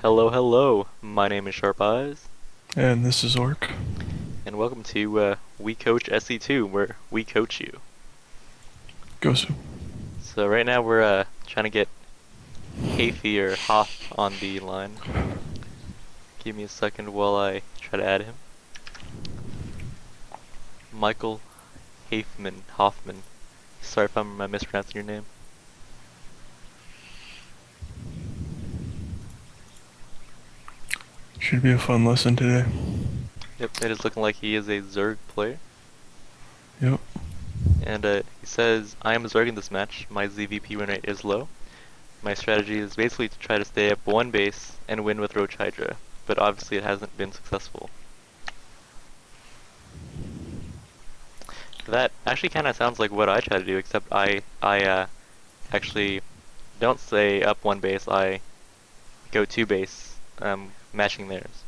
Hello, hello. My name is Sharp Eyes, And this is Orc. and welcome to We Coach SC2, where we coach you. Gosu. So right now we're trying to get Hafe or Hoff on the line. Give me a second while I try to add him. Michael Hoffman. Sorry if I'm mispronouncing your name. Should be a fun lesson today. Yep, it is looking like he is a Zerg player. Yep. And he says, I am a Zerg in this match. My ZVP win rate is low. My strategy is basically to try to stay up one base and win with Roach Hydra, but obviously it hasn't been successful. That actually kind of sounds like what I try to do, except I actually don't stay up one base. I go two base, matching theirs.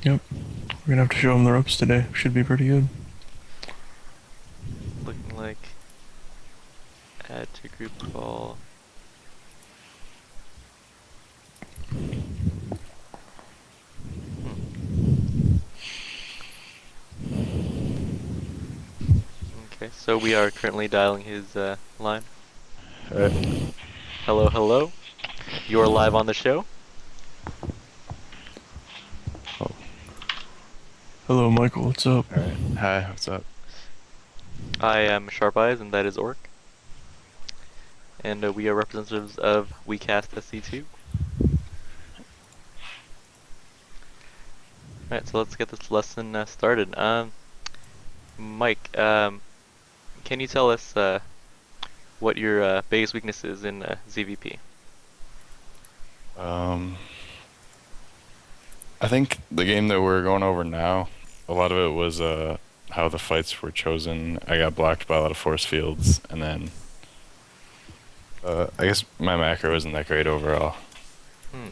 Yep. We're gonna have to show him the ropes today. Should be pretty good. Looking like add to group call. Okay, so we are currently dialing his line. Alright. Hello, hello. You're live on the show. Oh, Hello, Michael. What's up? alright. Hi, what's up? I am Sharp Eyes, and that is Orc. And we are representatives of WeCastSC2. Alright, so let's get this lesson started. Mike, can you tell us what your biggest weakness is in ZVP? Um, I think the game that we're going over now, a lot of it was how the fights were chosen. I got blocked by a lot of force fields, and then I guess my macro isn't that great overall. Hmm.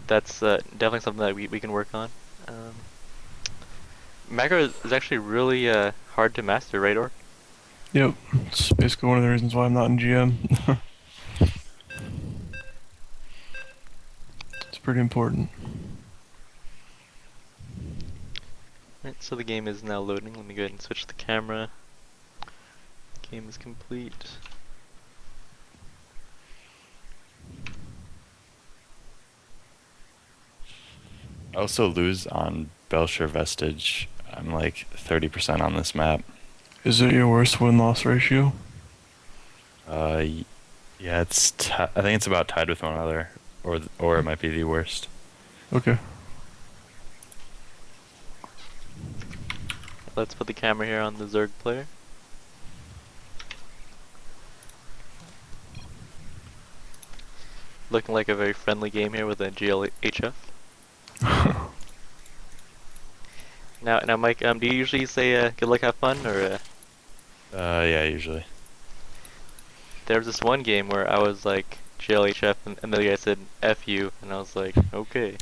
That's definitely something that we can work on. Um, Macro is actually really hard to master, right, Orc? Yep. It's basically one of the reasons why I'm not in GM. It's pretty important. Right, so the game is now loading. Let me go ahead and switch the camera. Game is complete. I also lose on Belcher Vestige. I'm like 30% on this map. Is it your worst win-loss ratio? Y- yeah, I think it's about tied with one other, or it might be the worst. Okay. Let's put the camera here on the Zerg player. Looking like a very friendly game here with a GLHF. Now, Mike, do you usually say good luck, have fun, or Yeah, usually. there was this one game where I was like GLHF and the other guy said F you, and I was like, okay.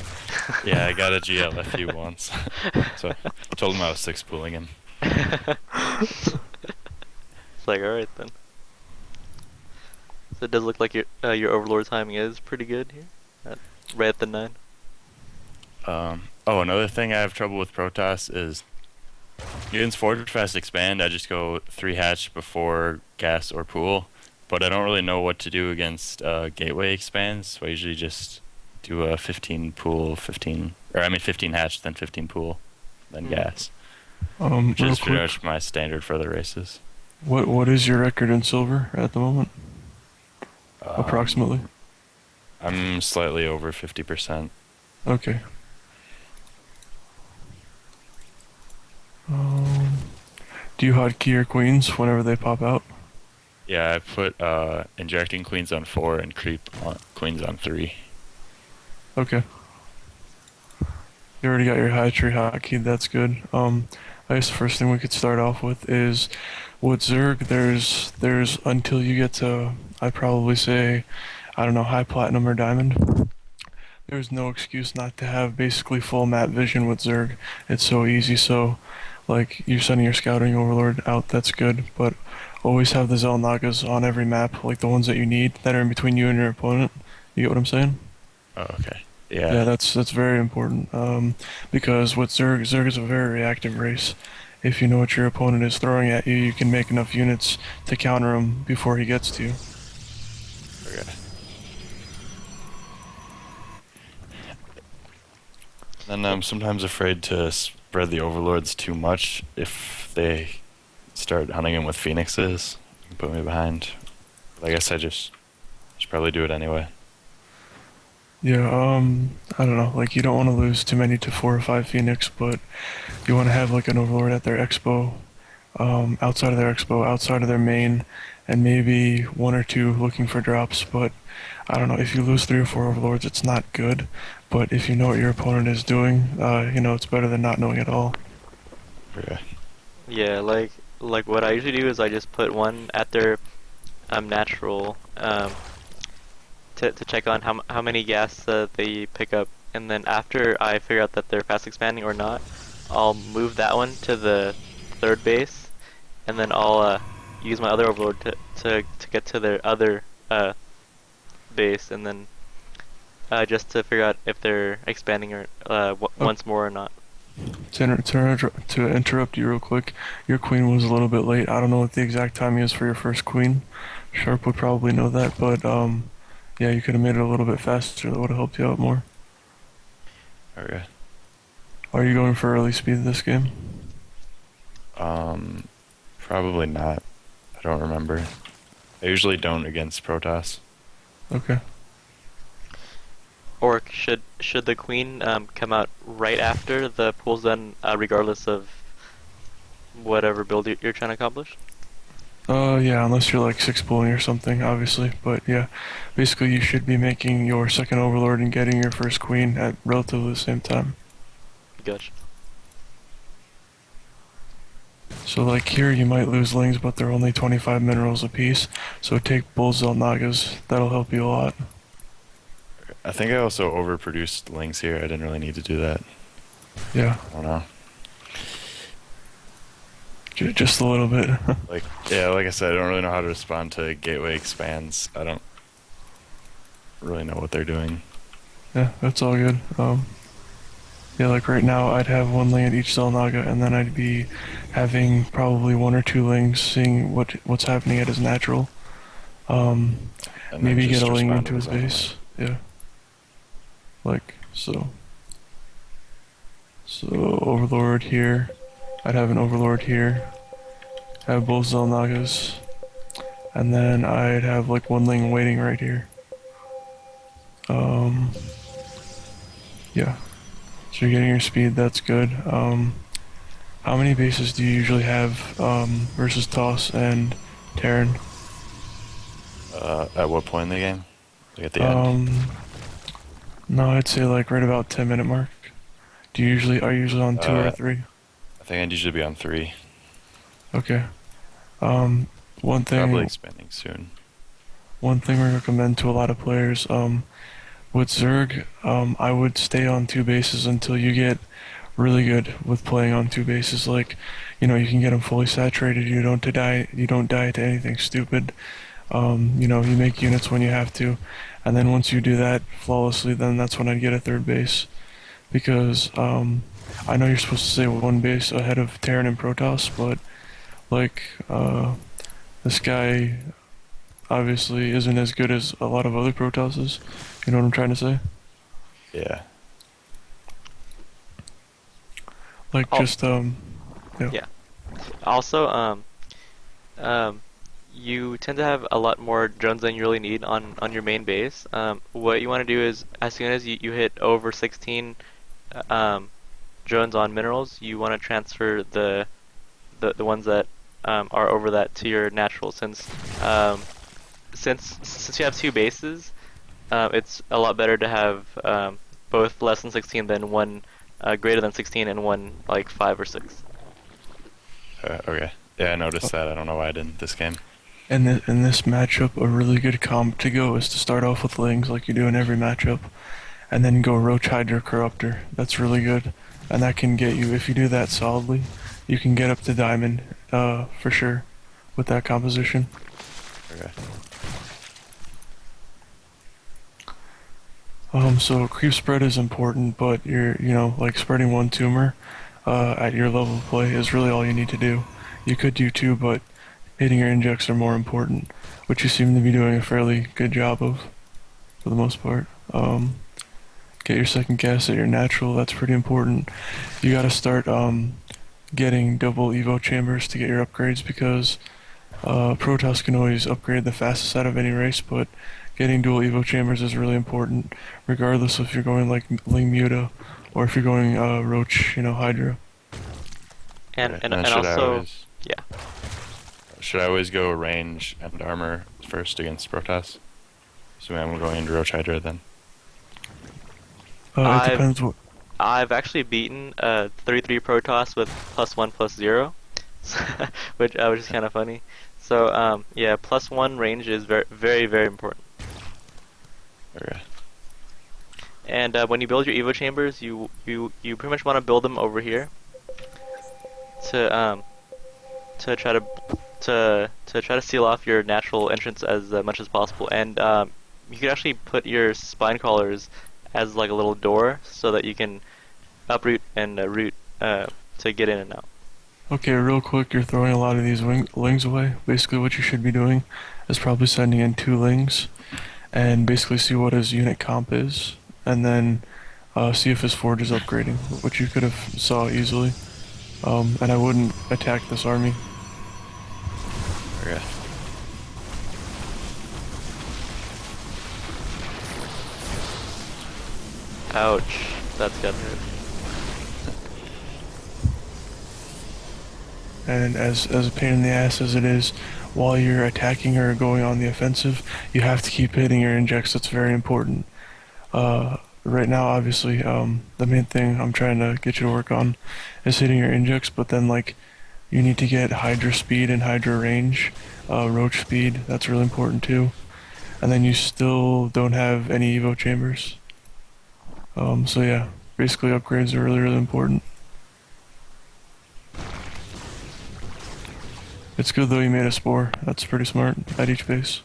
Yeah, I got a GLFU once. So I told him I was six pooling him. It's like, alright then. So it does look like your Overlord timing is pretty good here, right at the 9. Oh, another thing I have trouble with Protoss is against Forge Fast Expand, I just go 3 hatch before gas or pool, but I don't really know what to do against Gateway Expands, so I usually just do a 15 pool, 15 hatch, then 15 pool, then gas, which Real is pretty quick, much my standard for the races. what is your record in silver at the moment? Um, Approximately. I'm slightly over 50%. Okay. Um, do you hotkey your queens whenever they pop out? Yeah, I put injecting queens on 4 and creep queens on 3. Okay. You already got your high tree hotkey, that's good. I guess the first thing we could start off with is with Zerg, there's until you get to, I'd probably say, I don't know, high platinum or diamond. There's no excuse not to have basically full map vision with Zerg. It's so easy. So Like, you're sending your scouting overlord out, that's good, but always have the Xel'Nagas on every map, like the ones that you need, that are in between you and your opponent. You get what I'm saying? Oh, okay. Yeah, Yeah. that's very important. Because with Zerg is a very reactive race. If you know what your opponent is throwing at you, you can make enough units to counter him before he gets to you. Okay. And I'm sometimes afraid to spread the overlords too much if they start hunting him with phoenixes and put me behind. But I guess I just should probably do it anyway. Yeah, I don't know. Like, you don't want to lose too many to 4 or 5 Phoenix, but you want to have like an overlord at their expo, outside of their expo, outside of their main, and maybe 1 or 2 looking for drops. But I don't know. If you lose 3 or 4 overlords, it's not good. But if you know what your opponent is doing, it's better than not knowing at all. Okay. Yeah, like what I usually do is I just put one at their natural to check on how many gas they pick up, and then after I figure out that they're fast expanding or not, I'll move that one to the third base, and then I'll use my other overlord to get to their other base, and then just to figure out if they're expanding or Oh, once more or not. to interrupt you real quick, your queen was a little bit late. I don't know what the exact timing is for your first queen. Sharp would probably know that, but yeah, you could have made it a little bit faster. That would have helped you out more. Okay. Are you going for early speed this game? Um, Probably not. I don't remember. I usually don't against Protoss. Okay. Or should the queen come out right after the pool's done, regardless of whatever build you're trying to accomplish? Yeah, unless you're like 6 pulling or something, obviously. But yeah, basically you should be making your second overlord and getting your first queen at relatively the same time. Gotcha. So like here you might lose lings, but they're only 25 minerals apiece. So take both Zelnagas. That'll help you a lot. I think I also overproduced links here. I didn't really need to do that. Yeah, I don't know. just a little bit. Like, yeah, like I said, I don't really know how to respond to gateway expands. I don't really know what they're doing. Yeah, that's all good. Yeah, like right now I'd have 1 ling at each Zelnaga, and then I'd be having probably 1 or 2 lings, seeing what's happening at his natural. Um, And then Maybe get just a ling respond into to his his own base. Yeah, like so. So Overlord here. I'd have an Overlord here. Have both Zelnagas. And then I'd have like 1 ling waiting right here. Um, yeah. So you're getting your speed, that's good. How many bases do you usually have versus Toss and Terran? At what point in the game? Like at the end? Um, no, I'd say like right about 10-minute mark. Are you usually on 2 or 3? I think I'd usually be on 3. Okay. Um, one Probably thing expanding soon. one thing we recommend to a lot of players, with Zerg, I would stay on 2 bases until you get really good with playing on 2 bases. Like, you can get them fully saturated. You don't die to anything stupid. You make units when you have to, and then once you do that flawlessly, then that's when I'd get a third base. Because I know you're supposed to stay 1 base ahead of Terran and Protoss, but like this guy obviously isn't as good as a lot of other Protosses. You know what I'm trying to say? Yeah. Like Oh, just yeah. yeah. Also, um, you tend to have a lot more drones than you really need on your main base. What you want to do is, as soon as you hit over 16 um, drones on minerals, you want to transfer the ones that are over that to your natural, since you have 2 bases, it's a lot better to have both less than 16 than one greater than 16 and one like 5 or 6. Okay. Yeah, I noticed that. I don't know why I didn't this game. And in this matchup, a really good comp to go is to start off with Lings like you do in every matchup, and then go Roach Hydra Corruptor. That's really good, and that can get you, if you do that solidly, you can get up to diamond, for sure, with that composition. Okay. So creep spread is important, but like spreading one tumor, at your level of play is really all you need to do. You could do two, but hitting your injects are more important, which you seem to be doing a fairly good job of, for the most part. Get your second cast at your natural, that's pretty important. You gotta start, getting double evo chambers to get your upgrades because Protoss can always upgrade the fastest out of any race, but getting dual evo chambers is really important, regardless if you're going like Ling Muta or if you're going Roach, Hydra. And Okay. and, then and also, should I always go range and armor first against Protoss? So I'm going into Roach Hydra then. It I've depends what. I've actually beaten 33 Protoss with +1/+0, which is kind of funny. So yeah, +1 range is very very very important. Okay. And when you build your Evo chambers, you pretty much want to build them over here to try to seal off your natural entrance as much as possible. And you could actually put your spine crawlers as like a little door so that you can uproot and root to get in and out. Okay, real quick, you're throwing a lot of these lings away. Basically, what you should be doing is probably sending in 2 lings and basically see what his unit comp is, and then see if his forge is upgrading, which you could have saw easily. And I wouldn't attack this army. Okay. Ouch, that's got hurt. And as a pain in the ass as it is, while you're attacking or going on the offensive, you have to keep hitting your injects. That's very important. Right now, obviously, the main thing I'm trying to get you to work on is hitting your injects, but then like you need to get Hydra speed and Hydra range, Roach speed. That's really important too. And then you still don't have any Evo chambers. So yeah, basically upgrades are really really important. It's good though you made a spore. That's pretty smart at each base.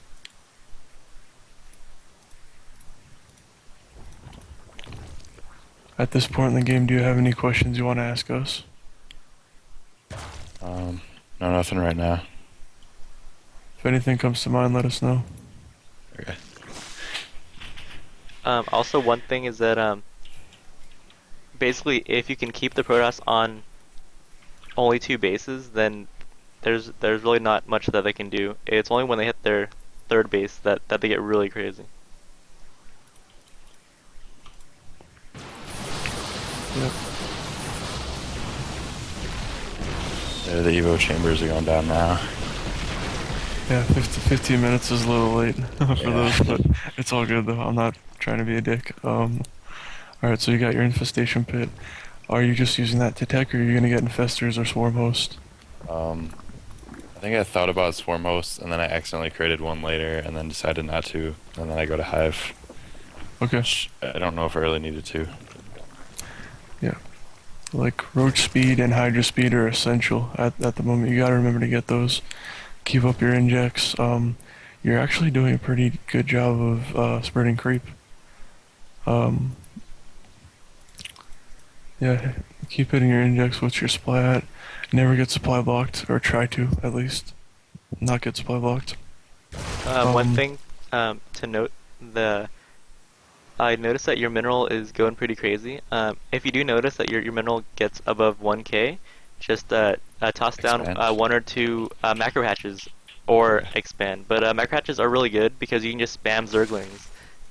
At this point in the game, do you have any questions you want to ask us? No, nothing right now. If anything comes to mind, let us know. Okay. Also, one thing is that basically, if you can keep the Protoss on only 2 bases, then there's really not much that they can do. It's only when they hit their 3rd base that they get really crazy. Yep. Yeah, the Evo chambers are going down now. Yeah, 15 minutes is a little late for Yeah. those, but it's all good though. I'm not trying to be a dick. Alright, so you got your infestation pit. Are you just using that to tech, or are you gonna get infestors or swarm host? I think I thought about Swarm Host, and then I accidentally created one later, and then decided not to, and then I go to Hive. Okay. Which I don't know if I really needed to. Yeah. Like Roach speed and Hydra speed are essential at the moment. You gotta remember to get those. Keep up your injects. You're actually doing a pretty good job of spreading creep. Yeah, keep hitting your injects with your supply at. Never get supply blocked, or try to at least not get supply blocked. One thing to note, I noticed that your mineral is going pretty crazy. If you do notice that your mineral gets above 1k, just toss down Expand. 1 or 2 macro hatches or expand. But macro hatches are really good because you can just spam Zerglings,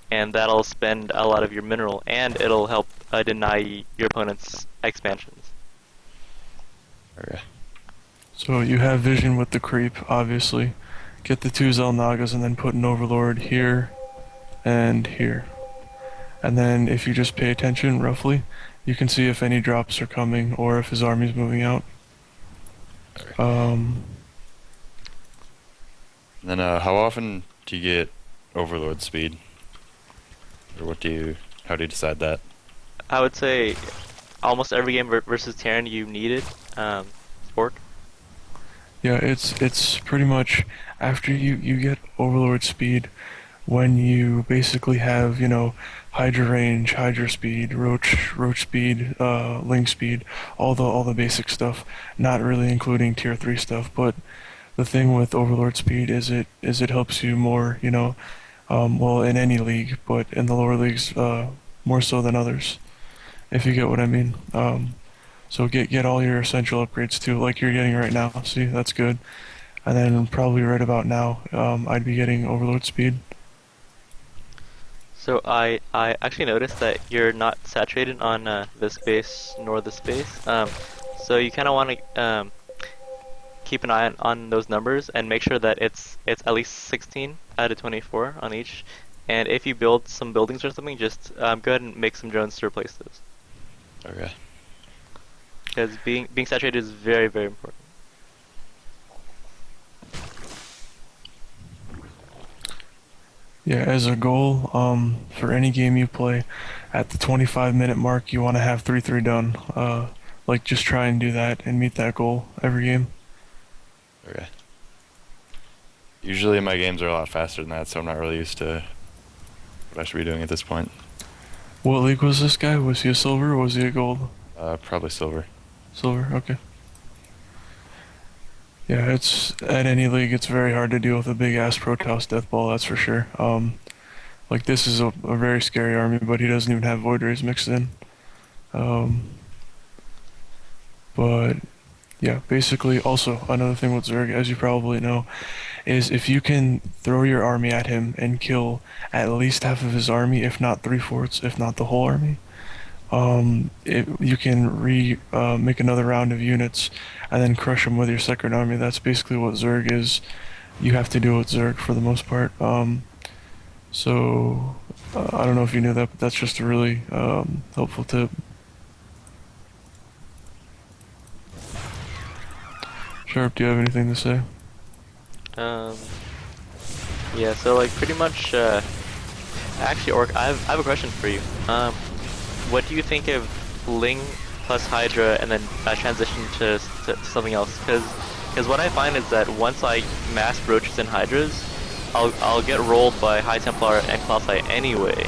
and that'll spend a lot of your mineral, and it'll help deny your opponent's expansions. Okay. So you have vision with the creep, obviously. Get the 2 Zelnagas and then put an Overlord here and here. And then if you just pay attention, roughly, you can see if any drops are coming or if his army's moving out. And then how often do you get Overlord speed? Or how do you decide that? I would say almost every game versus Terran you need it. Yeah, it's pretty much after you get Overlord speed when you basically have, you know, Hydra range, Hydra speed, Roach speed, Ling speed, all the basic stuff, not really including tier 3 stuff, but the thing with Overlord speed is it helps you more, you know, well in any league, but in the lower leagues more so than others, if you get what I mean. So get all your essential upgrades too, like you're getting right now. See, that's good. And then probably right about now, I'd be getting Overload speed. So I actually noticed that you're not saturated on this base nor this base. So you kind of want to keep an eye on those numbers and make sure that it's at least 16 out of 24 on each. And if you build some buildings or something, just go ahead and make some drones to replace those. Okay. Because being saturated is very, very important. Yeah, as a goal, for any game you play, at the 25-minute mark, you want to have 3-3 done. Like just try and do that and meet that goal every game. Okay. Usually my games are a lot faster than that, so I'm not really used to what I should be doing at this point. What league was this guy? Was he a silver or was he a gold? Probably silver. Silver, okay. Yeah, it's at any league, it's very hard to deal with a big ass Protoss death ball, that's for sure. Like this is a very scary army, but he doesn't even have Void Rays mixed in. Um, but yeah, basically, also another thing with Zerg, as you probably know, is if you can throw your army at him and kill at least half of his army, if not 3/4, if not the whole army, you can make another round of units and then crush them with your second army. That's basically what Zerg is. You have to do with Zerg for the most part. So I don't know if you knew that, but that's just a really helpful tip. Sharp, do you have anything to say? Um, yeah, so like pretty much, actually, Orc, I have a question for you. What do you think of Ling plus Hydra and then transition to something else? Because what I find is that once I mass Roaches and Hydras, I'll get rolled by High Templar and Colossi anyway.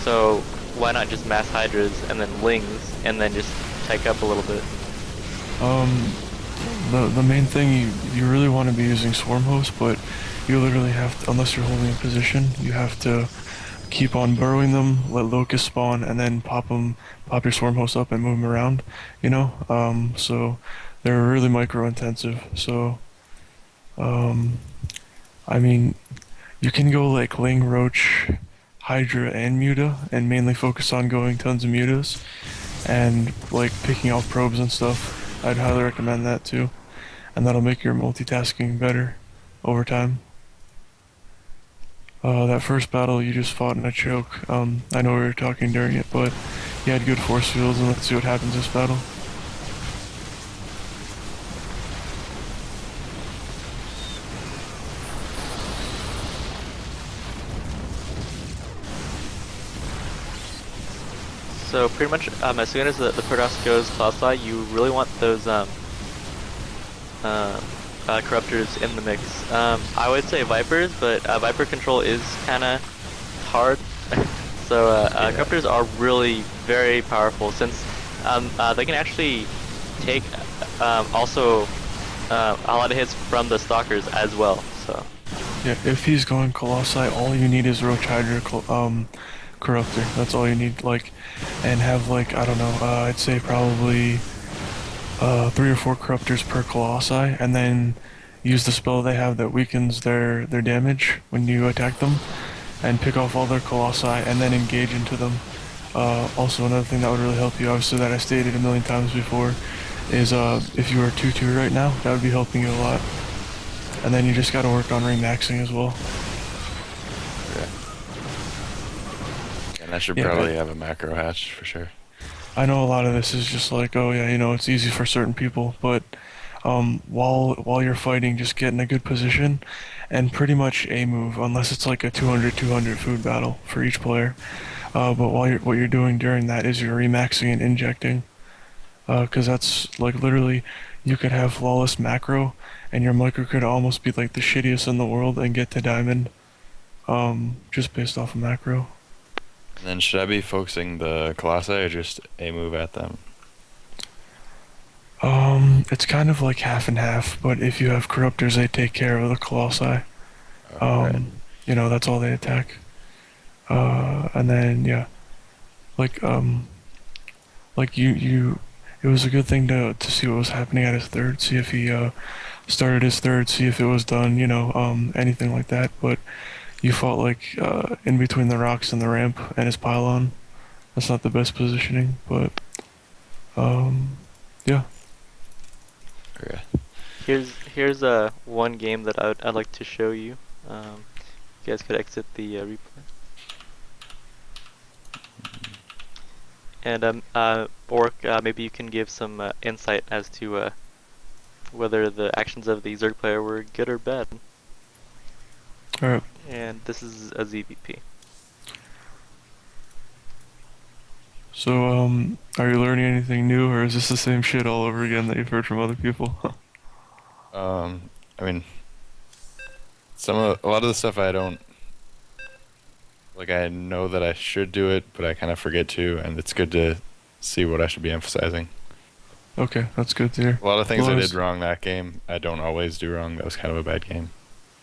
So why not just mass Hydras and then Lings and then just tech up a little bit? The main thing you really want to be using Swarm Host, but you literally have to, unless you're holding a position, you have to keep on burrowing them, let locusts spawn, and then pop your Swarm Host up and move them around, you know? So they're really micro intensive. So I mean, you can go like Ling, Roach, Hydra, and Muta, and mainly focus on going tons of Mutas, and like picking off probes and stuff. I'd highly recommend that too, and that'll make your multitasking better over time. That first battle you just fought in a choke, I know we were talking during it, but you had good force fields, and let's see what happens this battle. So pretty much, as soon as the Protoss goes Colossi, you really want those corruptors in the mix. I would say Vipers, but Viper control is kind of hard. So Yeah. corruptors are really very powerful since they can actually take also a lot of hits from the stalkers as well. So Yeah, if he's going Colossi, all you need is Roach Hydra Corruptor. That's all you need, like, and have like, I don't know, I'd say probably 3 or 4 Corruptors per Colossi, and then use the spell they have that weakens their damage when you attack them, and pick off all their Colossi, and then engage into them. Also, another thing that would really help you, obviously that I stated a million times before, is if you are 2-2 right now, that would be helping you a lot. And then you just gotta work on ring maxing as well. And I should Yeah, probably have a macro hatch for sure. I know a lot of this is just like, oh yeah, you know, it's easy for certain people, but while you're fighting, just get in a good position and pretty much a move, unless it's like a 200-200 food battle for each player. But what you're doing during that is you're remaxing and injecting, because that's like literally you could have flawless macro and your micro could almost be like the shittiest in the world and get to diamond, just based off of macro. And then should I be focusing the Colossi or just a move at them? It's kind of like half and half, but if you have corruptors, they take care of the colossi. Right. You know, that's all they attack. And then yeah, like it was a good thing to see what was happening at his third, see if he started his third, see if it was done, you know, anything like that. But you fought like in between the rocks and the ramp and his pylon. That's not the best positioning, but yeah. Okay. Here's one game that I'd like to show you. You guys could exit the replay. And Bork, maybe you can give some insight as to whether the actions of the Zerg player were good or bad. Alright. And this is a ZVP. So, are you learning anything new, or is this the same shit all over again that you've heard from other people? I mean, a lot of the stuff I don't like. I know that I should do it, but I kind of forget to, and it's good to see what I should be emphasizing. Okay, that's good to hear. A lot of things Well, I did wrong that game, I don't always do wrong. That was kind of a bad game.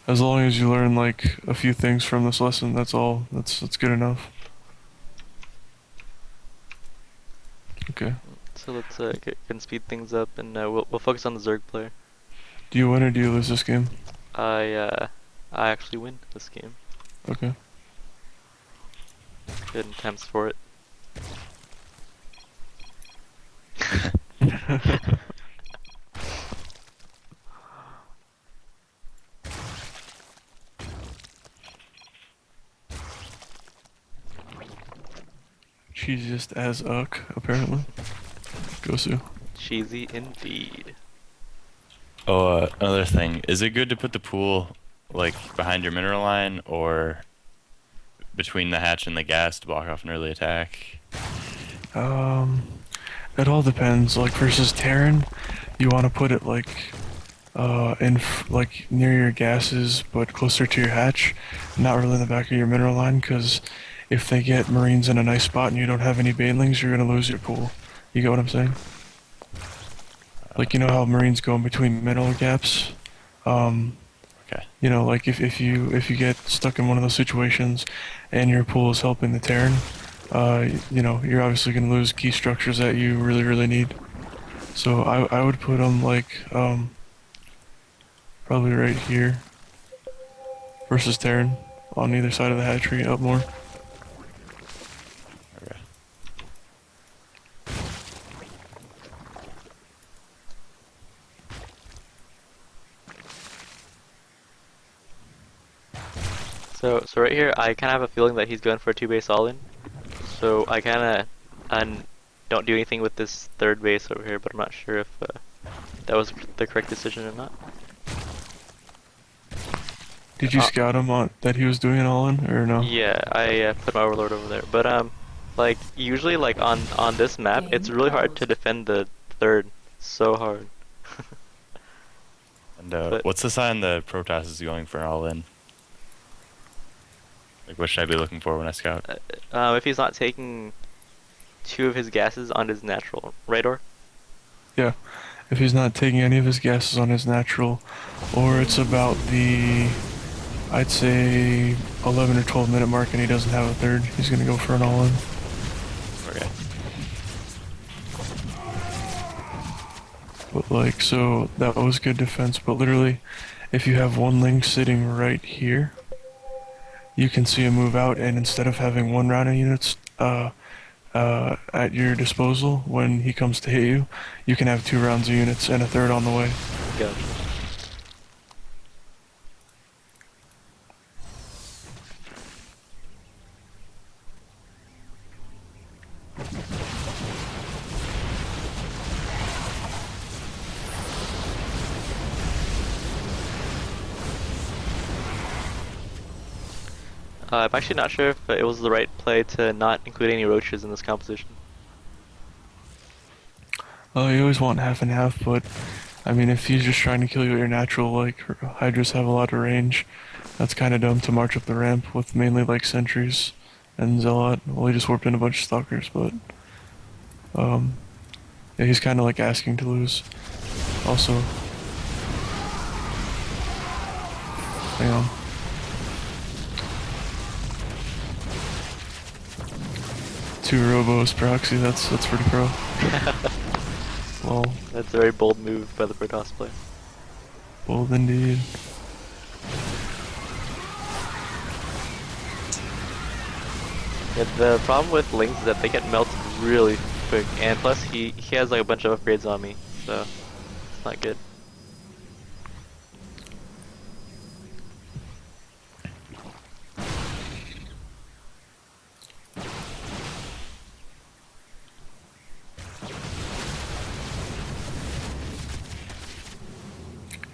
As long as you learn like a few things from this lesson, that's all. That's good enough. Okay. So let's can speed things up, and we'll focus on the Zerg player. Do you win or do you lose this game? I actually win this game. Okay. Good attempts for it. Cheesiest as uck, apparently. Gosu. Cheesy indeed. Oh, another thing. Is it good to put the pool like behind your mineral line or between the hatch and the gas to block off an early attack? It all depends. Like versus Terran, you want to put it like like near your gases, but closer to your hatch, not really in the back of your mineral line, because if they get Marines in a nice spot and you don't have any banelings, you're gonna lose your pool. You get what I'm saying? Like, you know how Marines go in between mineral gaps? Okay. You know, like if you get stuck in one of those situations and your pool is helping the Terran, you know, you're obviously gonna lose key structures that you really need. So I would put them like probably right here versus Terran on either side of the hatchery up more. Okay. So right here, I kind of have a feeling that he's going for a 2-base all-in. So I kind of don't do anything with this third base over here, but I'm not sure if that was the correct decision or not. Did you scout him on that he was doing it all in, or no? Yeah, I put my overlord over there, but like usually like on this map, it's really hard to defend the third. So hard. And But- what's the sign the Protoss is going for an all-in? Like, what should I be looking for when I scout? If he's not taking 2 of his gases on his natural, right, or? Yeah. If he's not taking any of his gases on his natural, or it's about the, I'd say 11 or 12 minute mark and he doesn't have a third, he's gonna go for an all-in. Okay. But like, so that was good defense, but literally, if you have one link sitting right here, you can see him move out, and instead of having one round of units at your disposal when he comes to hit you, you can have 2 rounds of units and a third on the way. Gotcha. I'm actually not sure if it was the right play to not include any roaches in this composition. You always want half and half, but I mean, if he's just trying to kill you at your natural, like, Hydras have a lot of range, that's kind of dumb to march up the ramp with mainly, like, sentries and Zealot. Well, he just warped in a bunch of stalkers, but, yeah, he's kind of, like, asking to lose. Also, hang on. Two Robos proxy, that's pretty pro. Well, That's a very bold move by the Protoss player. bold indeed. Yeah, the problem with Lings is that they get melted really quick, and plus he has like a bunch of upgrades on me, so it's not good.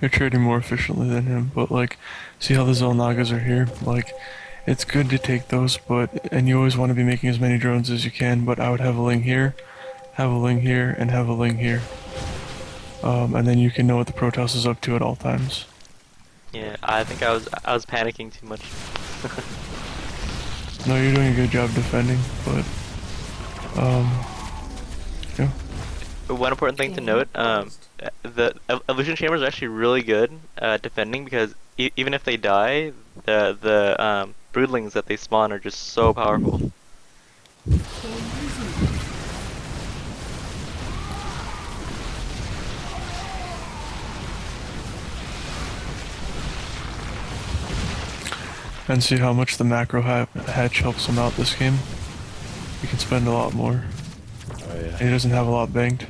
You're trading more efficiently than him, but like, see how the Zelnagas are here? Like, it's good to take those, and you always want to be making as many drones as you can, but I would have a Ling here, have a Ling here, and have a Ling here. And then you can know what the Protoss is up to at all times. Yeah, I think I was panicking too much. No, you're doing a good job defending, but, yeah. But one important thing to note, the evolution chambers are actually really good at defending because even if they die, the broodlings that they spawn are just so powerful. And see how much the macro hatch helps him out this game. He can spend a lot more. Oh yeah. And he doesn't have a lot banked.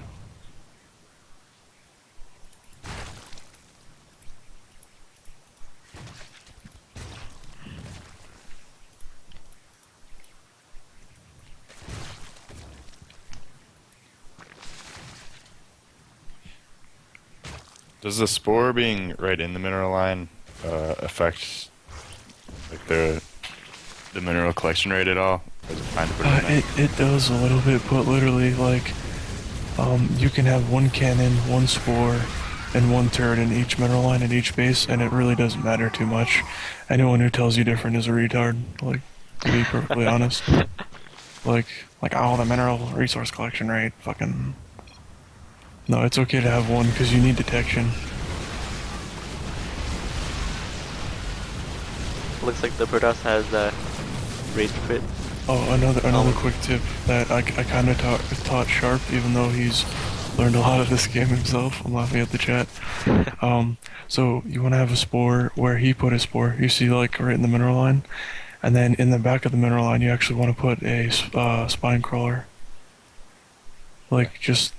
Does the spore being right in the mineral line affect like the mineral collection rate at all? Or is it fine to put it in there? It does a little bit, but literally, like, you can have one cannon, one spore, and one turret in each mineral line at each base, and it really doesn't matter too much. Anyone who tells you different is a retard, like, to be perfectly honest. Like, oh, the mineral resource collection rate, fucking... No, it's okay to have one, because you need detection. Looks like the Protoss has rage quit. Oh, another quick tip that I kind of taught Sharp, even though he's learned a lot of this game himself. I'm laughing at the chat. So you want to have a spore where he put his spore. You see, like, right in the mineral line, and then in the back of the mineral line, you actually want to put a spine crawler. Like, just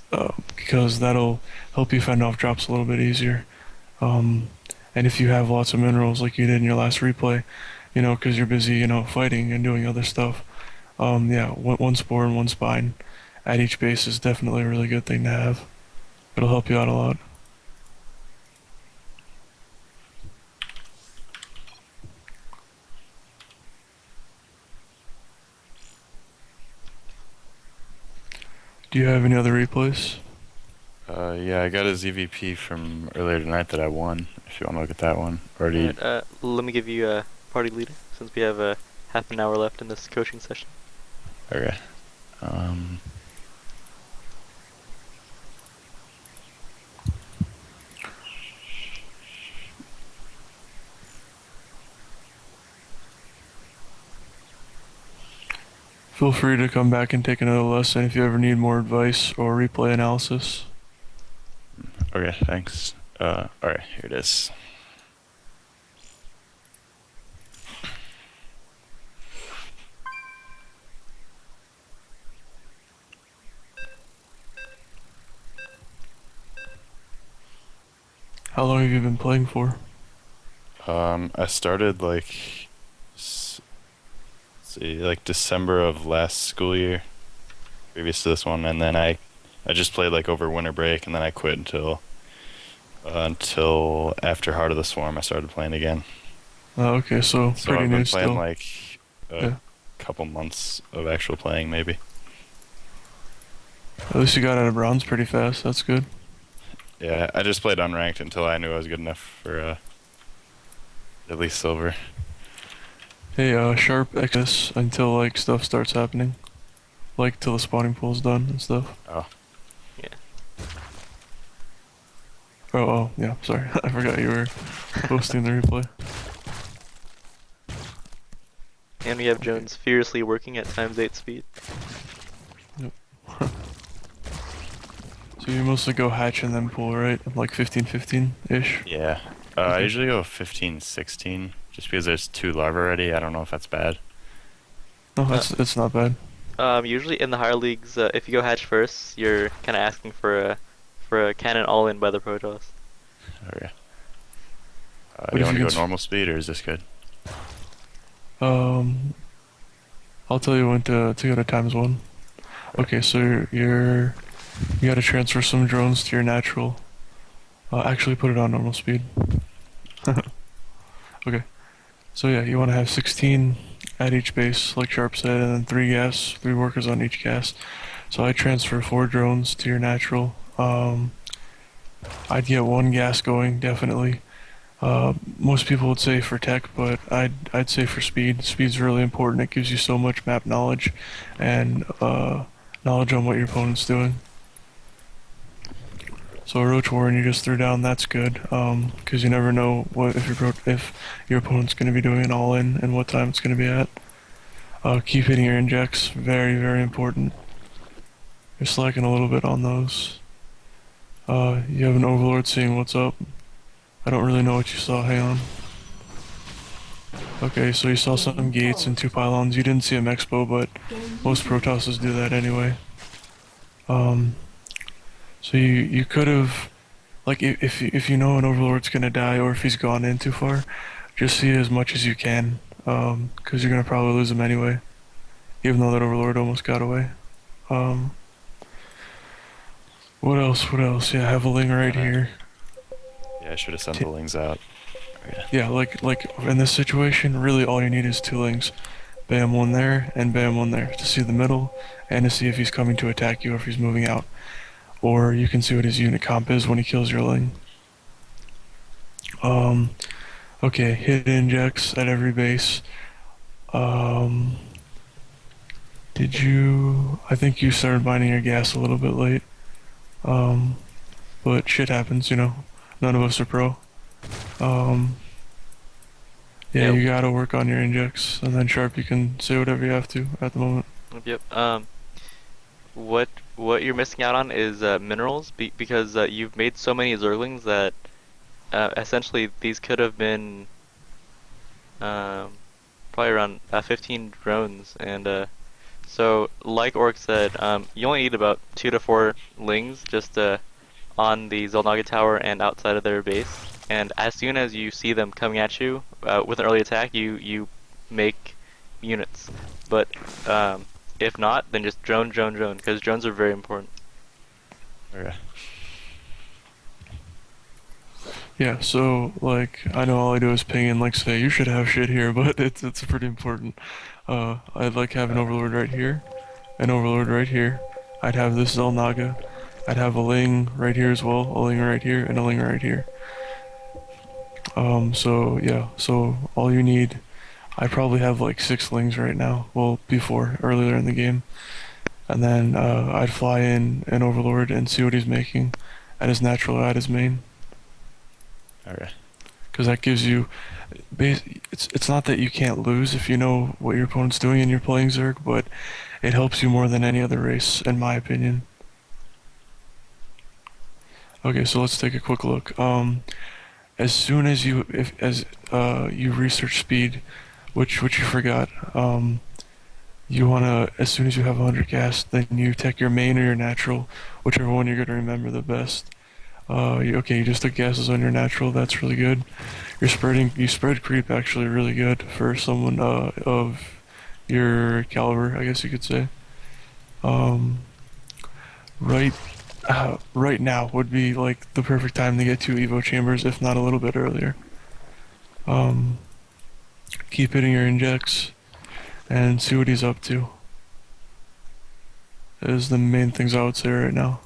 because that'll help you fend off drops a little bit easier. And if you have lots of minerals, like you did in your last replay, you know, because you're busy, you know, fighting and doing other stuff. Yeah, one spore and one spine at each base is definitely a really good thing to have. It'll help you out a lot. Do you have any other replays? Yeah, I got a ZVP from earlier tonight that I won. If you want to look at that one, already. Alright, let me give you a party leader since we have half an hour left in this coaching session. Okay. Feel free to come back and take another lesson if you ever need more advice or replay analysis. Okay, thanks. Alright, here it is. How long have you been playing for? I started like, like December of last school year, previous to this one, and then I just played like over winter break, and then I quit until after Heart of the Swarm. I started playing again. Oh, okay, so So pretty I've new been playing still. like a Yeah. couple months of actual playing, maybe. At least you got out of bronze pretty fast. That's good. Yeah, I just played unranked until I knew I was good enough for at least silver. Hey, sharp access until like stuff starts happening. Like till the spawning pool's done and stuff. Oh, Yeah. Oh, yeah, sorry. I forgot you were posting the replay. And we have Jones fiercely working at ×8 speed. Yep. So you mostly go hatch and then pool, right? Like 15-15-ish? yeah. I Okay. usually go 15-16 just because there's 2 larvae already. I don't know if that's bad. No, Uh, it's not bad. Usually in the higher leagues, if you go hatch first, you're kind of asking for a cannon all in by the Protoss. Oh yeah. But Do you if want you to can, go normal speed or is this good? um, I'll tell you when to go to ×1. Okay, so you gotta transfer some drones to your natural. Actually put it on normal speed. Okay. So yeah, you want to have 16 at each base, like Sharp said, and then 3 workers on each gas. So I transfer 4 drones to your natural. I'd get 1 gas going, definitely. Most people would say for tech, but I'd say for speed. Speed's really important. It gives you so much map knowledge and knowledge on what your opponent's doing. So a Roach Warren you just threw down, that's good, because you never know what if your opponent's going to be doing an all-in and what time it's going to be at. Keep hitting your injects, very, very important. You're slacking a little bit on those. You have an Overlord seeing what's up. I don't really know what you saw, hang on. Okay, so you saw some gates and 2 pylons. You didn't see a Mexpo, but most Protosses do that anyway. So you could have, like, if you know an Overlord's gonna die or if he's gone in too far, just see as much as you can, because you're gonna probably lose him anyway, even though that Overlord almost got away. Um, what else? What else? Yeah, have a Ling right here. Yeah, I should have sent T the lings out. Okay. yeah, like in this situation, really all you need is 2 Lings. Bam, 1 there, and bam, 1 there, to see the middle, and to see if he's coming to attack you or if he's moving out. Or you can see what his unit comp is when he kills your Ling. Okay, hit injects at every base. Um, did you... I think you started binding your gas a little bit late. But shit happens, you know. None of us are pro. Yeah, Yep. you gotta work on your injects, and then Sharp, you can say whatever you have to at the moment. Yep. What you're missing out on is minerals because you've made so many Zerglings that essentially these could have been probably around 15 drones, and so like Orc said, you only need about 2 to 4 lings just on the Xel'Naga tower and outside of their base. And as soon as you see them coming at you with an early attack, you make units. But if not, then just drone, because drones are very important. Okay. Yeah, so, like, I know all I do is ping and, like, say, you should have shit here, but it's pretty important. I'd like have an Overlord right here, an Overlord right here. I'd have this Xel'Naga. I'd have a Ling right here as well, a Ling right here, and a Ling right here. So, yeah, so all you need... I probably have, like, 6 Lings right now, well, before, earlier in the game. And then, I'd fly in an Overlord and see what he's making at his natural or at his main. Okay. Because that gives you, it's not that you can't lose if you know what your opponent's doing and you're playing Zerg, but it helps you more than any other race, in my opinion. Okay, so let's take a quick look. As soon as you, you research speed, which you forgot, you wanna, as soon as you have 100 gas, then you tech your main or your natural, whichever one you're gonna remember the best. Okay, you just took gases on your natural, that's really good. You spread creep actually really good for someone of your caliber, I guess you could say. Right, right now would be like the perfect time to get 2 Evo chambers, if not a little bit earlier. Keep hitting your injects and see what he's up to. Is the main things I would say right now.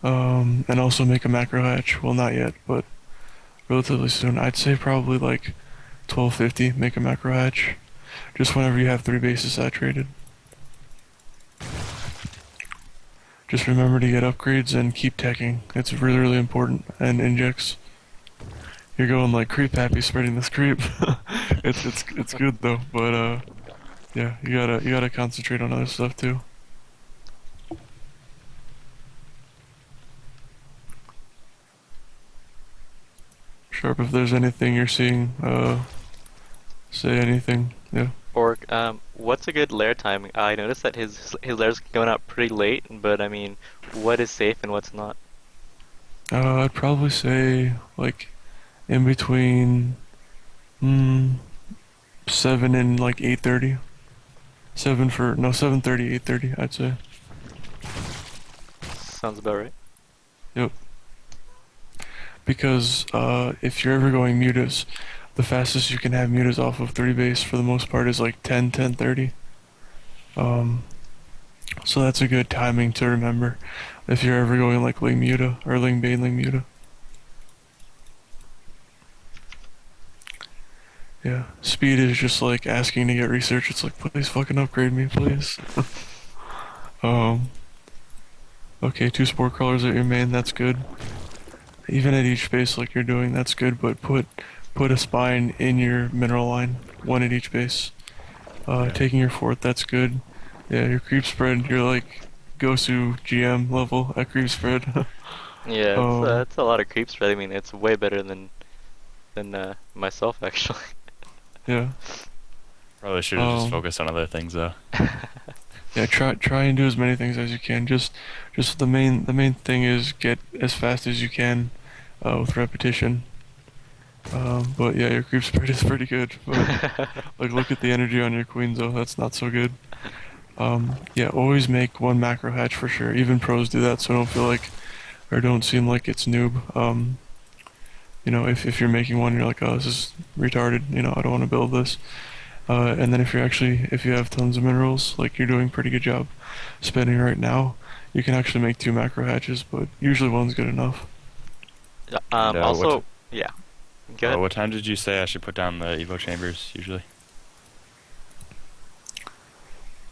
And also make a macro hatch. Well, not yet, but relatively soon. I'd say probably like 1250, make a macro hatch. Just whenever you have 3 bases saturated. Just remember to get upgrades and keep teching. It's really, really important. And injects. You're going like creep happy spreading this creep. It's good though, but yeah, you gotta concentrate on other stuff too. Sharp, if there's anything you're seeing, say anything. Yeah. Or what's a good lair timing? I noticed that his lair's going out pretty late, but I mean, what is safe and what's not? I'd probably say like in between 7 and like 8:30. 7:30, 8:30, I'd say. Sounds about right. Yep. Because if you're ever going mutas, the fastest you can have mutas off of 3 base for the most part is like 10, 10:30. So that's a good timing to remember if you're ever going like Ling Muta or Ling Bane Ling Muta. Yeah, speed is just like asking to get research. It's like, please fucking upgrade me, please. um, okay, 2 spore crawlers at your main, that's good. Even at each base like you're doing, that's good, but put a spine in your mineral line, 1 at each base. Taking your 4th, that's good. Yeah, your creep spread, you're like Gosu GM level at creep spread. Yeah, it's a lot of creep spread. I mean, it's way better than myself actually. Yeah. Probably should have just focused on other things though. Yeah, try and do as many things as you can. Just the main thing is get as fast as you can with repetition. But yeah, your creep spread is pretty good. But like, look at the energy on your queens though. That's not so good. Yeah, always make 1 macro hatch for sure. Even pros do that, so don't feel like or don't seem like it's noob. You know, if you're making one, you're like, oh, this is retarded. You know, I don't want to build this. And then if you have tons of minerals, like you're doing a pretty good job spending right now, you can actually make 2 macro hatches, but usually 1's good enough. Also, yeah. Go ahead. What time did you say I should put down the Evo chambers usually?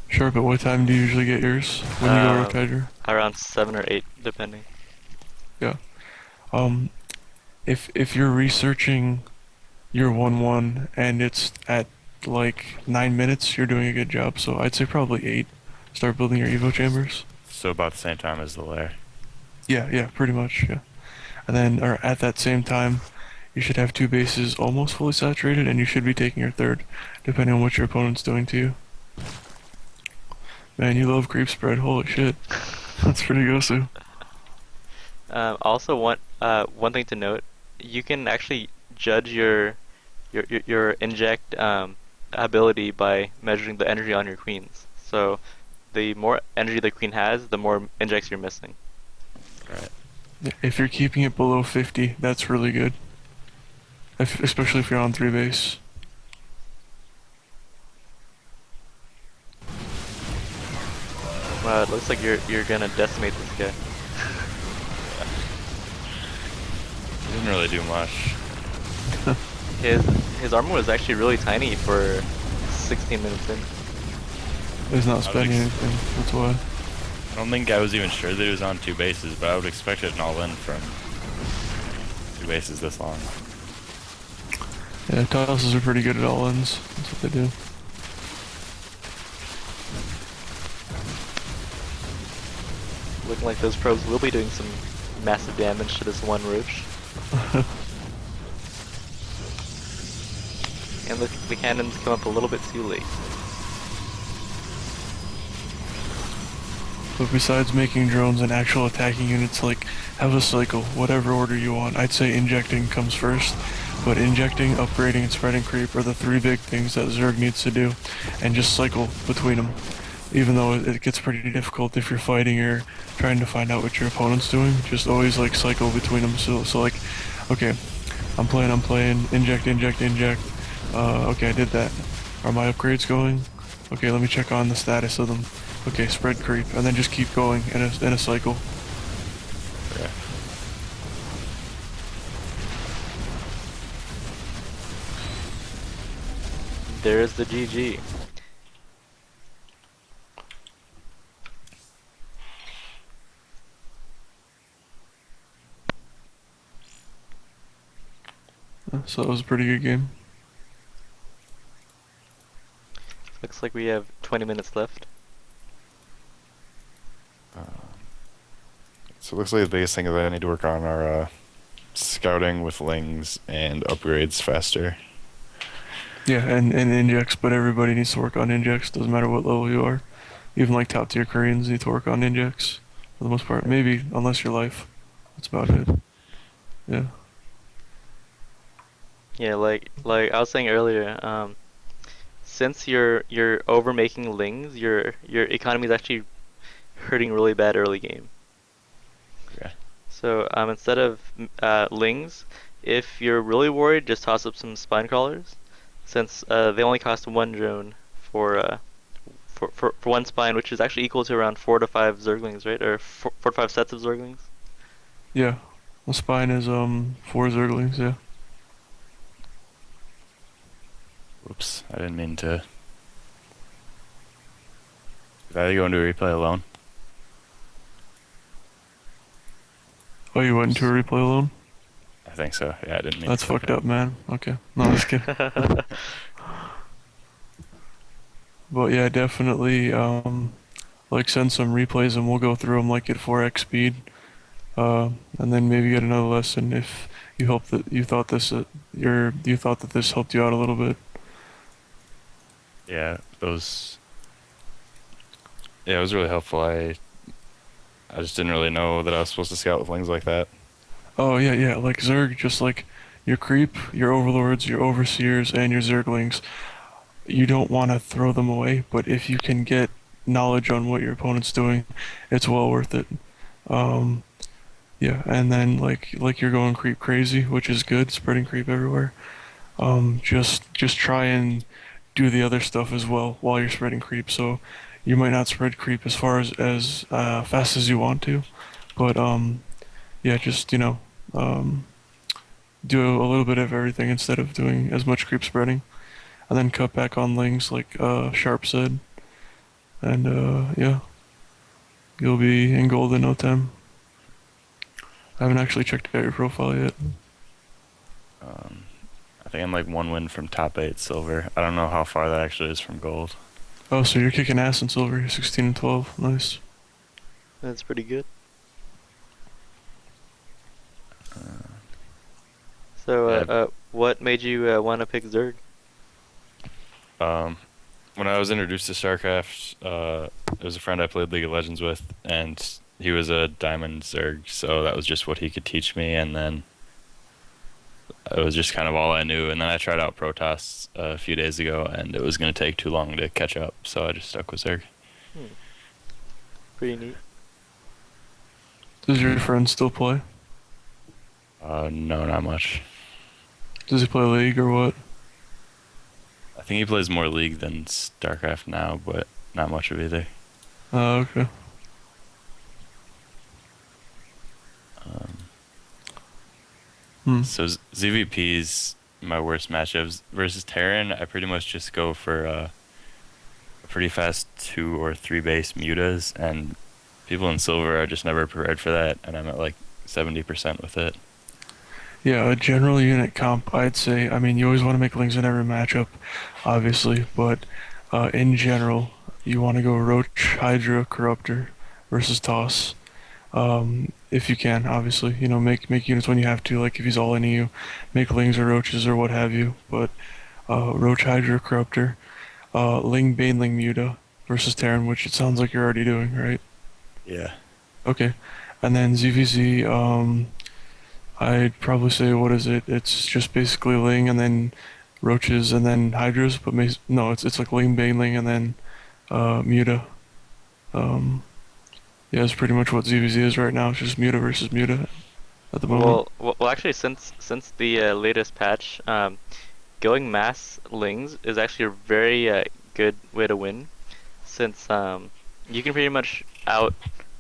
Sure, but what time do you usually get yours when you go Rotager? Around 7 or 8, depending. Yeah. If you're researching your 1-1 and it's at like 9 minutes, you're doing a good job. So I'd say probably 8. Start building your Evo chambers. So about the same time as the lair. Yeah, pretty much, yeah. And then, or at that same time, you should have 2 bases almost fully saturated, and you should be taking your 3rd, depending on what your opponent's doing to you. Man, you love creep spread, holy shit. That's pretty gosu. Also, one thing to note, you can actually judge your inject ability by measuring the energy on your queens. So, the more energy the queen has, the more injects you're missing. Right. If you're keeping it below 50, that's really good. Especially if you're on 3 base. Wow, it looks like you're gonna decimate this guy. He didn't really do much. His armor was actually really tiny for 16 minutes in. He's not spending anything, that's why. I don't think I was even sure that he was on 2 bases, but I would expect it an all-in from 2 bases this long. Yeah, tosses are pretty good at all-ins. That's what they do. Looking like those probes will be doing some massive damage to this one roach. And the cannons come up a little bit too late. But besides making drones and actual attacking units, like, have a cycle, whatever order you want. I'd say injecting comes first, but injecting, upgrading, and spreading creep are the 3 big things that Zerg needs to do, and just cycle between them. Even though it gets pretty difficult if you're fighting or trying to find out what your opponent's doing, just always like cycle between them. So like, okay, I'm playing, inject, okay, I did that. Are my upgrades going? Okay, let me check on the status of them. Okay, spread creep, and then just keep going in a cycle. there's the GG. So that was a pretty good game. Looks like we have 20 minutes left. So it looks like the biggest thing is I need to work on our scouting with lings and upgrades faster. Yeah, and injects, but everybody needs to work on injects, doesn't matter what level you are. Even like top tier Koreans need to work on injects for the most part. Maybe, unless you're life. That's about it. Yeah. Yeah, like I was saying earlier, since you're over making lings, your economy is actually hurting really bad early game. Yeah. So instead of lings, if you're really worried, just toss up some spine crawlers, since they only cost one drone for one spine, which is actually equal to around 4 to 5 Zerglings, right? Or 4 to 5 sets of Zerglings. Yeah. The spine is 4 Zerglings, yeah. Whoops, I didn't mean to. Did I go into a replay alone? Oh, you went into a replay alone? I think so. Yeah, I didn't mean That's to click fucked it. up, man. Okay. No, I'm just kidding. But yeah, definitely like send some replays and we'll go through them like at 4x speed. And then maybe get another lesson if you hope that you thought this you thought that this helped you out a little bit. Yeah, those. Yeah, it was really helpful. I just didn't really know that I was supposed to scout with lings like that. Oh yeah, yeah, like Zerg, just like your creep, your overlords, your overseers, and your Zerglings. You don't want to throw them away, but if you can get knowledge on what your opponent's doing, it's well worth it. Um, yeah, and then like you're going creep crazy, which is good, spreading creep everywhere. Just try and do the other stuff as well while you're spreading creep. So you might not spread creep as far as fast as you want to, but yeah, just do a little bit of everything instead of doing as much creep spreading, and then cut back on lings like Sharp said, and yeah, you'll be in gold in no time. I haven't actually checked out your profile yet. I think I'm like 1 win from top 8 silver. I don't know how far that actually is from gold. Oh, so you're kicking ass in silver. You're 16 and 12. Nice. That's pretty good. So, Yeah. what made you want to pick Zerg? When I was introduced to StarCraft, there was a friend I played League of Legends with, and he was a Diamond Zerg, so that was just what he could teach me, and then it was just kind of all I knew. And then I tried out Protoss a few days ago, and it was going to take too long to catch up, so I just stuck with Zerg. Pretty neat. Does your friend still play? No, not much. Does he play League or what? I think he plays more League than StarCraft now, but not much of either. Oh, okay. So ZVP's my worst matchups versus Terran. I pretty much just go for a pretty fast 2 or 3 base mutas, and people in silver are just never prepared for that, and I'm at like 70% with it. Yeah, a general unit comp, I'd say. I mean, you always want to make lings in every matchup, obviously, but in general, you want to go Roach, Hydra, Corruptor versus Toss. If you can, obviously, make units when you have to. Like if he's all into you, make lings or roaches or what have you. But Roach, Hydra, Corruptor, Ling, Baneling, Muta versus Terran, which it sounds like you're already doing, right? Yeah. Okay, and then ZVZ. I'd probably say, what is it? It's just basically Ling and then roaches and then Hydras, but no, it's like Ling, Baneling, and then Muta. Yeah, it's pretty much what ZVZ is right now. It's just Muta versus Muta at the moment. Well, actually, since the latest patch, going mass lings is actually a very good way to win, since you can pretty much out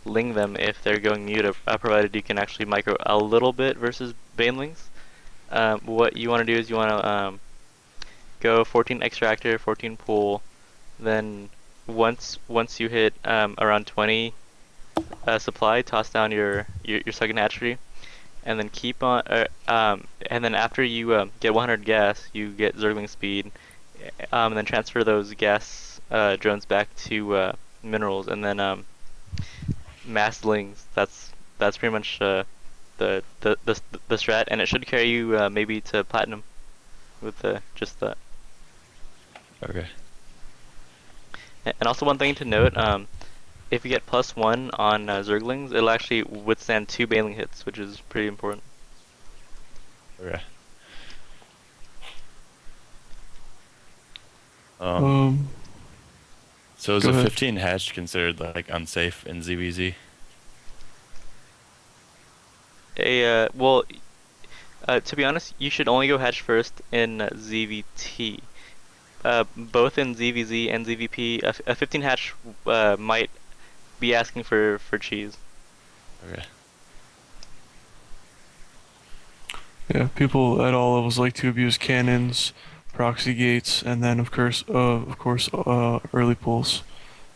ling them if they're going Muta, provided you can actually micro a little bit versus banelings. What you want to do is you want to go 14 extractor, 14 pool. Then once you hit around 20 supply, toss down your second hatchery, and then keep on. And then after you get 100 gas, you get Zergling speed, and then transfer those gas drones back to minerals, and then masslings. That's pretty much the strat, and it should carry you maybe to platinum with just that. Okay. And also one thing to note, if you get +1 on Zerglings, it'll actually withstand 2 bailing hits, which is pretty important. Okay. Um, So is go a ahead. 15 hatch considered like unsafe in ZBZ? Well, to be honest, you should only go hatch first in ZVT. Both in ZVZ and ZVP, a 15 hatch might be asking for cheese. Okay. Yeah, people at all levels like to abuse cannons, proxy gates, and then of course, early pulls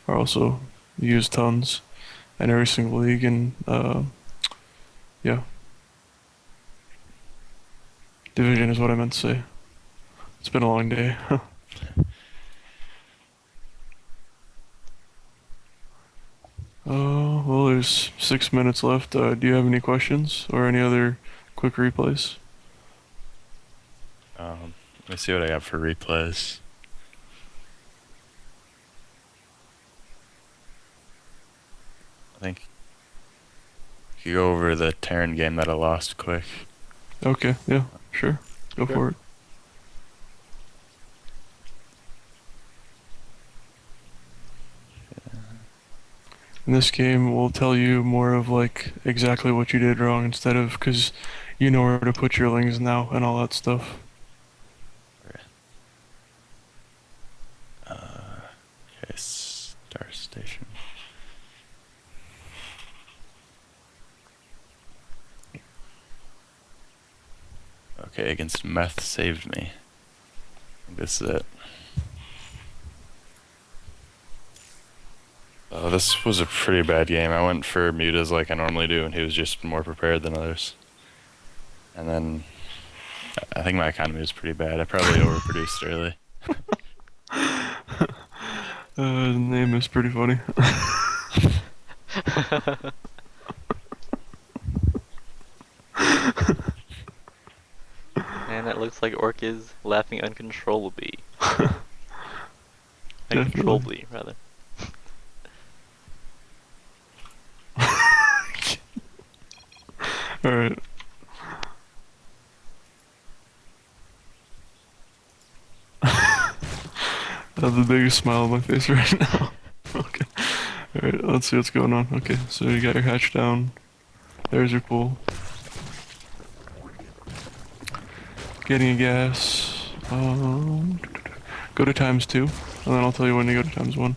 are also used tons in every single league, and yeah, division is what I meant to say. It's been a long day. Well, there's 6 minutes left. Do you have any questions or any other quick replays? Let me see what I got for replays. I think you go over the Terran game that I lost quick. Okay, yeah, sure. Go for it. In this game, we'll tell you more of like exactly what you did wrong instead of because you know where to put your lings now and all that stuff. Okay, Star Station. Okay, against Meth saved me. I think this is it. This was a pretty bad game. I went for mutas like I normally do, and he was just more prepared than others. And then I think my economy was pretty bad. I probably overproduced early. The name is pretty funny. And it looks like Orc is laughing uncontrollably. Definitely. Uncontrollably, rather. Alright. I have the biggest smile on my face right now. Okay. Alright, let's see what's going on. Okay, so you got your hatch down. There's your pool. Getting a gas. Go to ×2, and then I'll tell you when to go to ×1.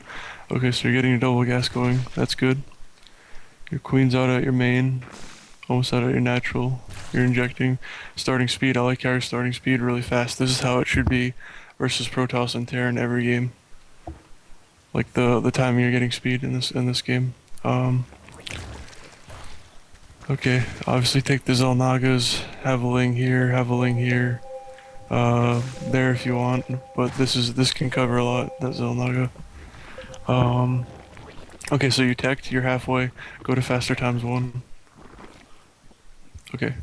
Okay, so you're getting your double gas going. That's good. Your queen's out at your main. Almost out at your natural. You're injecting. Starting speed. I like how you're starting speed really fast. This is how it should be versus Protoss and Terran every game. Like the time you're getting speed in this game. Okay, obviously take the Zelnagas, have a ling here, have a ling here. There if you want, but this can cover a lot, that Zelnaga. Okay, so you teched, you're halfway, go to faster ×1. Okay,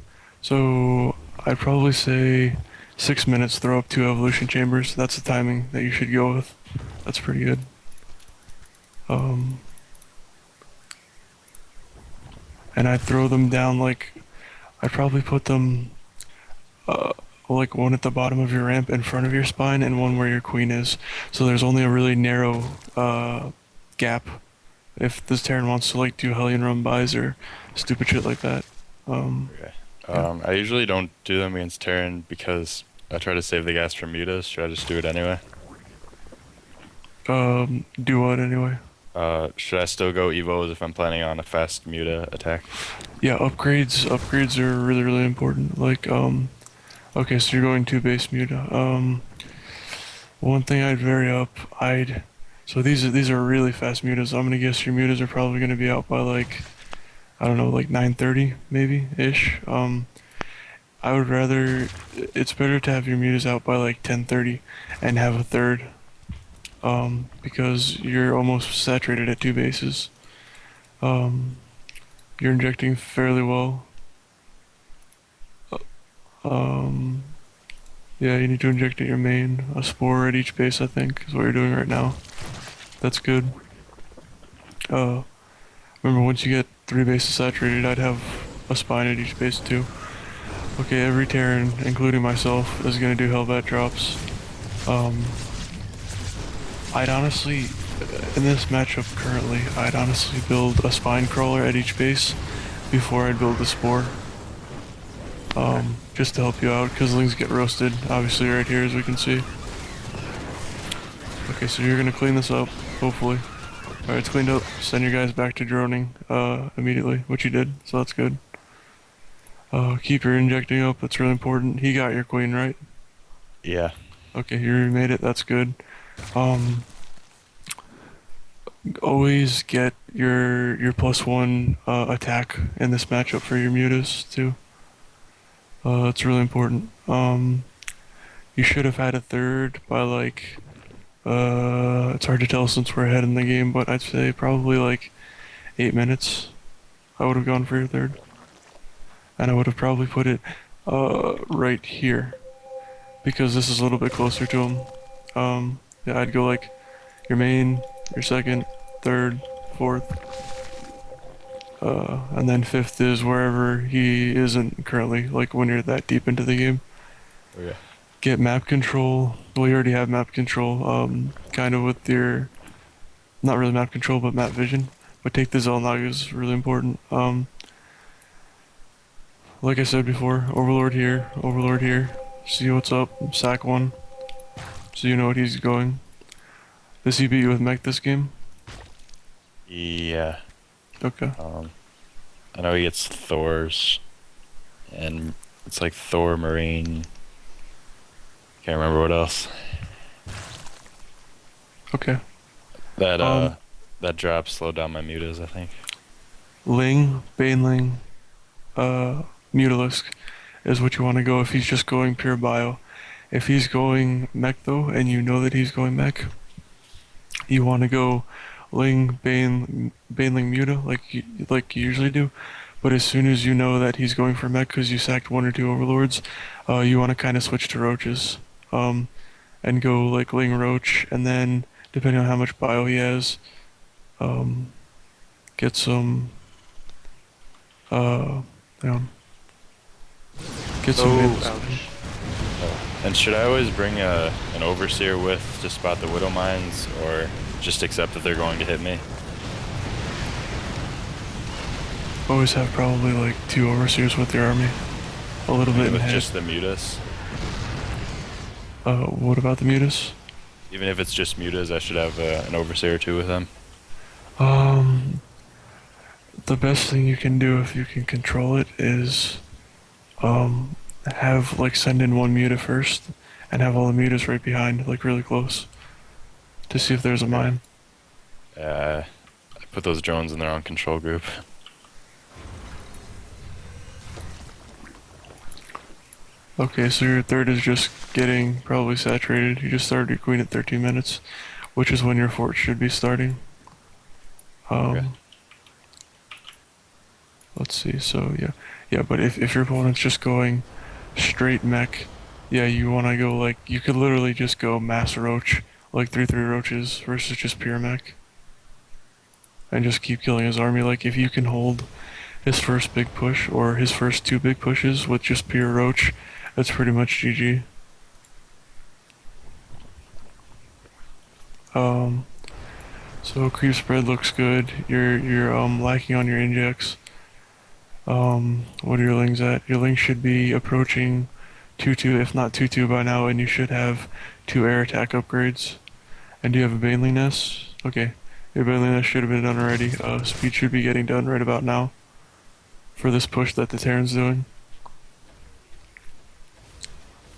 so I'd probably say 6 minutes, throw up 2 evolution chambers. That's the timing that you should go with. That's pretty good. And I'd throw them down like, I'd probably put them like one at the bottom of your ramp in front of your spine and one where your queen is. So there's only a really narrow gap if this Terran wants to like do Hellion Run buys or stupid shit like that. Okay. I usually don't do them against Terran because I try to save the gas from mutas. Should I just do it anyway? Do what anyway? Should I still go evos if I'm planning on a fast muta attack? Yeah, upgrades are really important. Like, okay, so you're going to base muta. One thing I'd vary up, so these are really fast mutas. I'm gonna guess your mutas are probably gonna be out by like, I don't know, like 9:30 maybe ish. I would rather, it's better to have your mutas out by like 10:30 and have a third, because you're almost saturated at two bases. You're injecting fairly well. Um, yeah, you need to inject at your main, a spore at each base, I think, is what you're doing right now. That's good. Remember, once you get three bases saturated, I'd have a spine at each base too. Okay, every Terran, including myself, is gonna do Hellbat drops. I'd honestly, in this matchup currently, I'd honestly build a spine crawler at each base before I'd build the spore. Just to help you out, because lings get roasted, obviously right here as we can see. Okay, so you're gonna clean this up, hopefully. Alright, it's cleaned up. Send your guys back to droning, immediately, which you did, so that's good. Keep your injecting up, that's really important. He got your queen, right? Yeah. Okay, you remade it, that's good. Always get your +1 attack in this matchup for your mutas too. It's really important. You should have had a third by like, it's hard to tell since we're ahead in the game, but I'd say probably like 8 minutes. I would have gone for your third. And I would have probably put it right here, because this is a little bit closer to him. Yeah, I'd go like your main, your second, third, fourth, and then fifth is wherever he isn't currently, like when you're that deep into the game. Okay. Get map control. Well, you already have map control, kind of with your, not really map control, but map vision. But take the Zelnag is really important. Like I said before, Overlord here, see what's up, sack one, so you know what he's going. Does he beat you with mech this game? Yeah. Okay. I know he gets Thor's, and it's like Thor, Marine. Can't remember what else. Okay. That drop slowed down my mutas, I think. Ling, Baneling, Mutalisk is what you want to go if he's just going pure bio. If he's going mech though, and you know that he's going mech, you want to go Ling, Baneling, Muta, like you usually do. But as soon as you know that he's going for mech because you sacked one or two overlords, you want to kind of switch to roaches, and go like Ling Roach, and then depending on how much bio he has, get some, hang on. Get some hits. And should I always bring an overseer with to spot the widow mines, or just accept that they're going to hit me? Always have probably like 2 overseers with your army. A little bit in With head. just the mutas? What about the mutas? Even if it's just mutas, I should have an overseer or 2 with them. The best thing you can do if you can control it is, have like send in one muta first, and have all the mutas right behind, like really close, to see if there's a mine. I put those drones in their own control group. Okay, so your third is just getting probably saturated. You just started your queen at 13 minutes, which is when your fort should be starting. Okay. Let's see, so yeah, but if your opponent's just going straight mech, yeah, you want to go like, you could literally just go mass roach, like 3/3 roaches versus just pure mech, and just keep killing his army. Like if you can hold his first big push or his first 2 big pushes with just pure roach, that's pretty much GG. So creep spread looks good. You're lacking on your injects. What are your lings at? Your lings should be approaching 2-2, if not 2-2 by now, and you should have 2 air attack upgrades. And do you have a Baneling Nest? Okay, your Baneling Nest should have been done already. Speed should be getting done right about now for this push that the Terran's doing.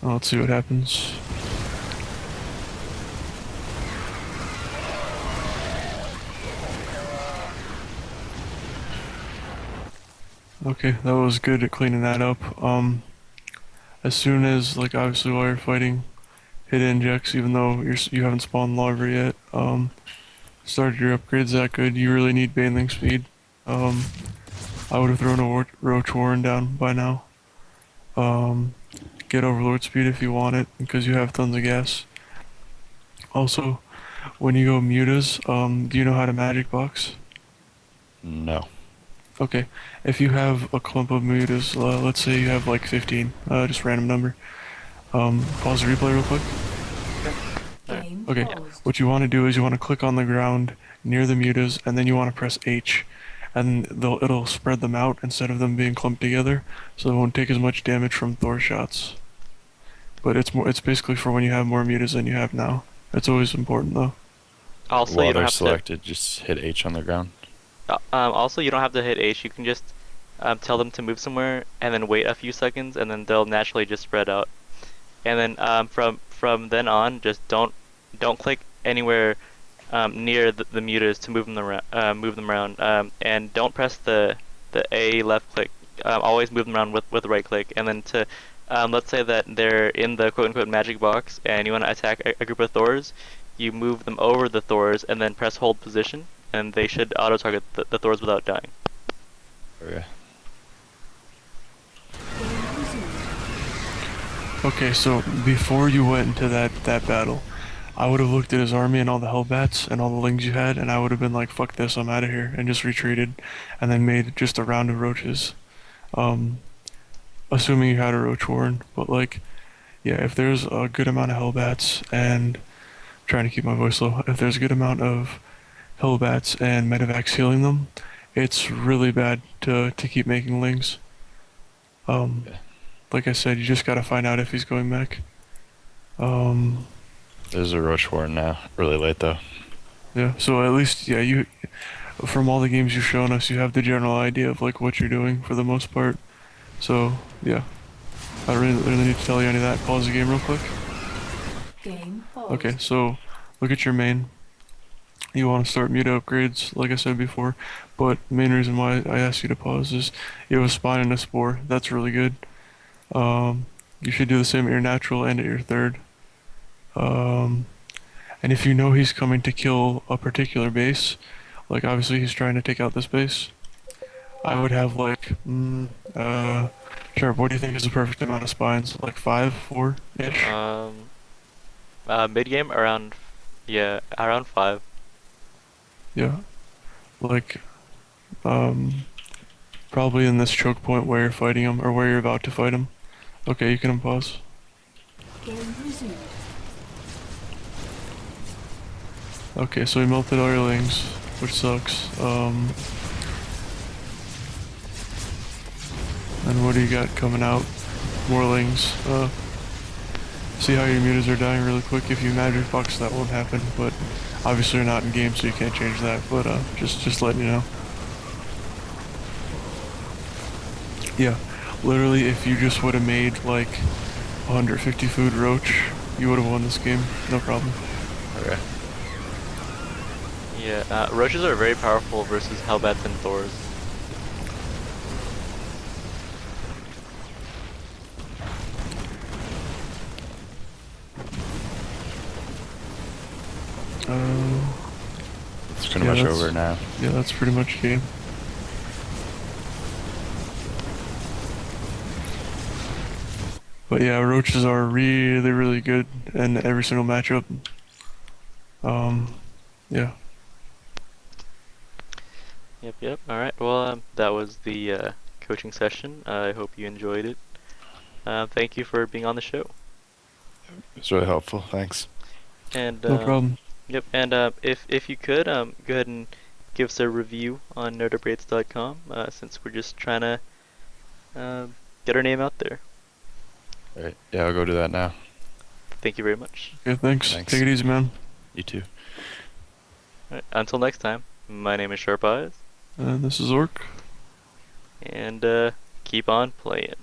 Let's see what happens. Okay, that was good at cleaning that up. As soon as, like, obviously while you're fighting, hit injects, even though you haven't spawned larva yet. Started your upgrades that good. You really need bathing speed. Um, I would have thrown a roach warren down by now. Um, get overlord speed if you want it, because you have tons of gas. Also, when you go mutas, do you know how to magic box? No. Okay, if you have a clump of mutas, let's say you have like 15, just random number. Pause the replay real quick. Alright. Game Okay, paused. what you want to do is you want to click on the ground near the mutas, and then you want to press H, and it'll spread them out instead of them being clumped together, so they won't take as much damage from Thor shots. But it's basically for when you have more mutas than you have now. It's always important though. Also, While you don't they're have selected, just hit H on the ground. also you don't have to hit H. You can just tell them to move somewhere and then wait a few seconds, and then they'll naturally just spread out. And then from then on, just don't click anywhere near the mutas to move them around. And don't press the A left click. Always move them around with right click. And then to let's say that they're in the quote unquote magic box, and you want to attack a group of Thors, you move them over the Thors and then press hold position, and they should auto target the Thors without dying. Okay. Game resumed. Okay, so before you went into that battle, I would have looked at his army and all the Hellbats and all the lings you had, and I would have been like, "Fuck this, I'm out of here," and just retreated, and then made just a round of roaches. Um, assuming you had a roach warren, but like, yeah, if there's a good amount of Hellbats and trying to keep my voice low, if there's a good amount of Hellbats and Medivacs healing them, it's really bad to keep making lings. Yeah. Like I said, you just gotta find out if he's going back. Um, There's a Roach Warren now. Really late though. yeah. So at least, yeah, you from all the games you've shown us, you have the general idea of like what you're doing for the most part. So yeah, I don't really need to tell you any of that. Pause the game real quick. Game paused. Okay, so look at your main. You want to start muta upgrades, like I said before, but the main reason why I asked you to pause is you have a spine and a spore. That's really good. You should do the same at your natural and at your third. And if you know he's coming to kill a particular base, like obviously he's trying to take out this base, I would have like, Sharp, what do you think is the perfect amount of spines? Like 5, 4-ish? Mid game around, yeah, around 5. Yeah. Like, probably in this choke point where you're fighting him, or where you're about to fight him. Okay, you can unpause. Game resumed. Okay, so we melted all your lings, which sucks. And what do you got coming out? More lings. See how your mutas are dying really quick. If you magic box, that won't happen, but obviously you're not in game, so you can't change that, but just letting you know. Yeah, literally if you just would have made like 150 food roach, you would have won this game, no problem. Okay. Yeah, roaches are very powerful versus Hellbats and Thors. It's pretty Yeah, much that's- over now. Yeah, that's pretty much game. But yeah, roaches are really, really good in every single matchup. Yeah. Yep. Alright, well, that was the coaching session. I hope you enjoyed it. Thank you for being on the show. It's really helpful. Thanks. And No problem. Yep, and if you could, go ahead and give us a review on nerdupgrades.com, since we're just trying to get our name out there. Alright. Yeah, I'll go do that now. Thank you very much. Okay, thanks. Thanks. Take it easy, man. You too. Alright, until next time, my name is Sharp Eyes, And this is Orc. and keep on playing.